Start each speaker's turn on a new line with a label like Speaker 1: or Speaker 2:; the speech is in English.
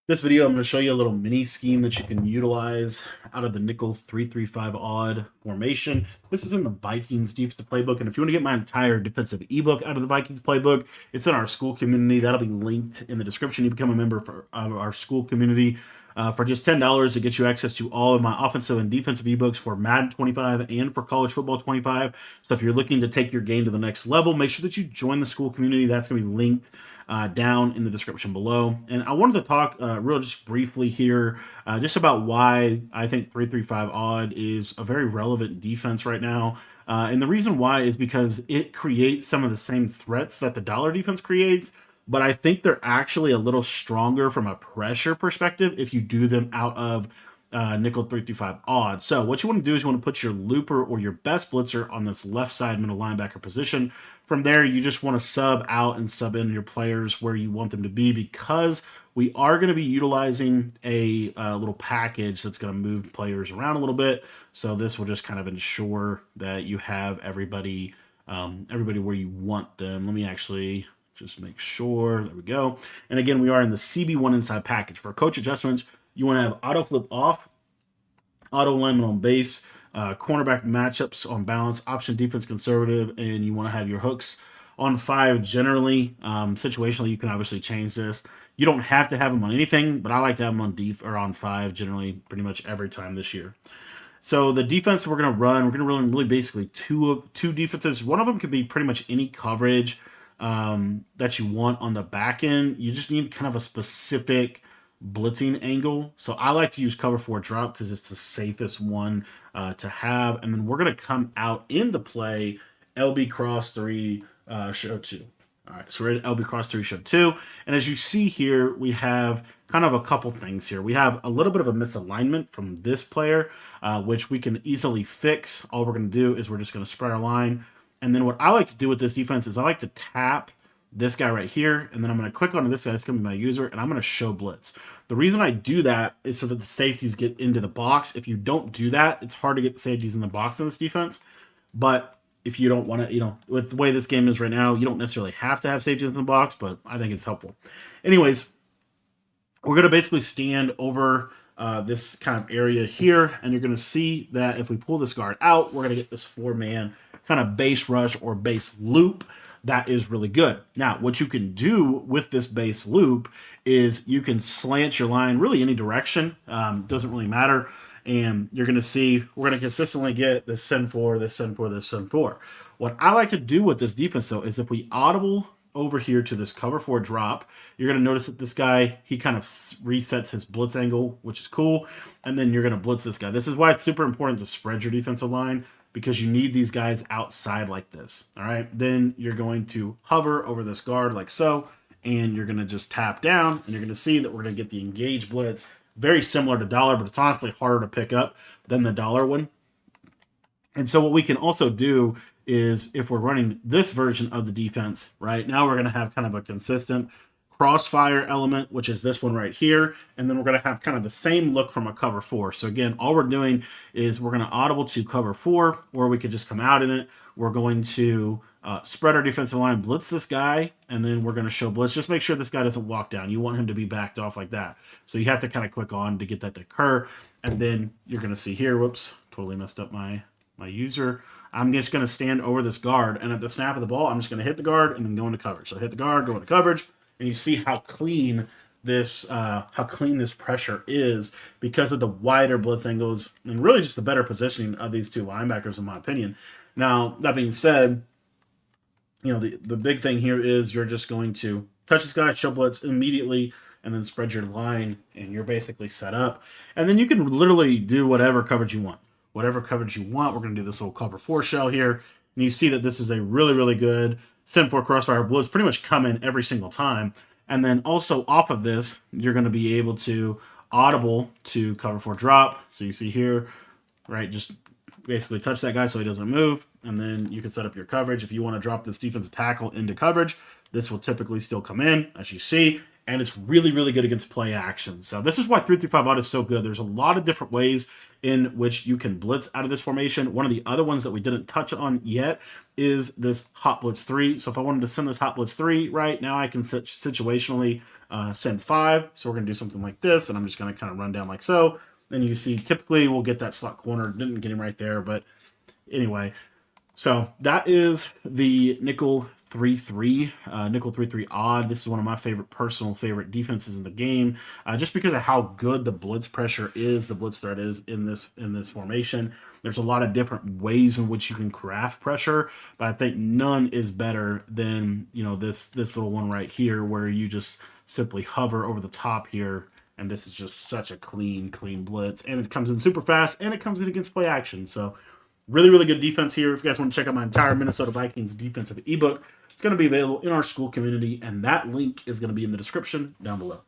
Speaker 1: This video, I'm going to show you a little mini scheme that you can utilize out of the nickel 3-3-5 odd formation. This is in the Vikings defensive playbook, and if you want to get my entire defensive ebook out of the Vikings playbook, it's in our school community. That'll be linked in the description. You become a member for our school community for just $10. It gets you access to all of my offensive and defensive ebooks for Madden 25 and for college football 25. So if you're looking to take your game to the next level, make sure that you join the school community. That's going to be linked down in the description below. And I wanted to talk real just briefly here just about why I think 3-3-5 odd is a very relevant defense right now. And the reason why is because it creates some of the same threats that the dollar defense creates, but I think they're actually a little stronger from a pressure perspective if you do them out of nickel 3-5 odd. So what you want to do is you want to put your looper or your best blitzer on this left side middle linebacker position. From there, you just want to sub out and sub in your players where you want them to be, because we are going to be utilizing a little package that's going to move players around a little bit. So this will just kind of ensure that you have everybody where you want them. Let me actually just make sure. There we go. And again, we are in the CB1 inside package. For coach adjustments, you want to have auto flip off, auto alignment on base, cornerback matchups on balance, option defense conservative, and you want to have your hooks on 5 generally. Situationally, you can obviously change this. You don't have to have them on anything, but I like to have them on def or on 5 generally pretty much every time this year. So the defense we're going to run really basically two defenses. One of them could be pretty much any coverage that you want on the back end. You just need kind of a specific blitzing angle. So I like to use cover 4 drop because it's the safest one to have. And then we're going to come out in the play LB cross 3 show 2. All right, so we're at LB cross 3 show 2. And as you see here, we have kind of a couple things here. We have a little bit of a misalignment from this player, which we can easily fix. All we're going to do is we're just going to spread our line. And then what I like to do with this defense is I like to tap this guy right here, and then I'm going to click on this guy. It's going to be my user, and I'm going to show blitz. The reason I do that is so that the safeties get into the box. If you don't do that, it's hard to get the safeties in the box in this defense. But if you don't want to, with the way this game is right now, you don't necessarily have to have safeties in the box, but I think it's helpful. Anyways, we're going to basically stand over this kind of area here, and you're going to see that if we pull this guard out, we're going to get this 4-man kind of base rush or base loop. That is really good. Now, what you can do with this base loop is you can slant your line really any direction. Doesn't really matter. And you're going to see we're going to consistently get this send 4, this send 4, this send 4. What I like to do with this defense, though, is if we audible over here to this cover 4 drop, you're going to notice that this guy, he kind of resets his blitz angle, which is cool. And then you're going to blitz this guy. This is why it's super important to spread your defensive line, because you need these guys outside like this. All right. Then you're going to hover over this guard like so, and you're going to just tap down, and you're going to see that we're going to get the engage blitz. Very similar to dollar, but it's honestly harder to pick up than the dollar one. And so what we can also do is, if we're running this version of the defense, right now we're going to have kind of a consistent crossfire element, which is this one right here. And then we're going to have kind of the same look from a cover 4. So again, all we're doing is we're going to audible to cover 4, or we could just come out in it. We're going to spread our defensive line, blitz this guy, and then we're going to show blitz. Just make sure this guy doesn't walk down. You want him to be backed off like that. So you have to kind of click on to get that to occur. And then you're going to see here, whoops, totally messed up my user. I'm just going to stand over this guard, and at the snap of the ball, I'm just going to hit the guard and then go into coverage. So hit the guard, go into coverage, and you see how clean this pressure is because of the wider blitz angles and really just the better positioning of these two linebackers, in my opinion. Now, that being said, the big thing here is you're just going to touch this guy, show blitz immediately, and then spread your line, and you're basically set up. And then you can literally do whatever coverage you want. Whatever coverage you want. We're going to do this little cover 4 shell here. And you see that this is a really, really good send 4 crossfire blitz, pretty much come in every single time. And then also off of this, you're going to be able to audible to cover 4 drop. So you see here, right, just basically touch that guy so he doesn't move. And then you can set up your coverage. If you want to drop this defensive tackle into coverage, this will typically still come in, as you see. And it's really, really good against play action. So this is why 3-3-5 odd is so good. There's a lot of different ways in which you can blitz out of this formation. One of the other ones that we didn't touch on yet is this hot blitz 3. So if I wanted to send this hot blitz 3 right now, I can situationally send 5. So we're going to do something like this, and I'm just going to kind of run down like so. And you see, typically we'll get that slot corner. Didn't get him right there, but anyway. So that is the nickel 3-3, nickel 3-3 odd. This is one of my personal favorite defenses in the game, just because of how good the blitz pressure is, the blitz threat is in this formation. There's a lot of different ways in which you can craft pressure, but I think none is better than this little one right here, where you just simply hover over the top here. And this is just such a clean blitz, and it comes in super fast, and it comes in against play action. So really, really good defense here. If you guys want to check out my entire Minnesota Vikings defensive ebook, it's going to be available in our school community, and that link is going to be in the description down below.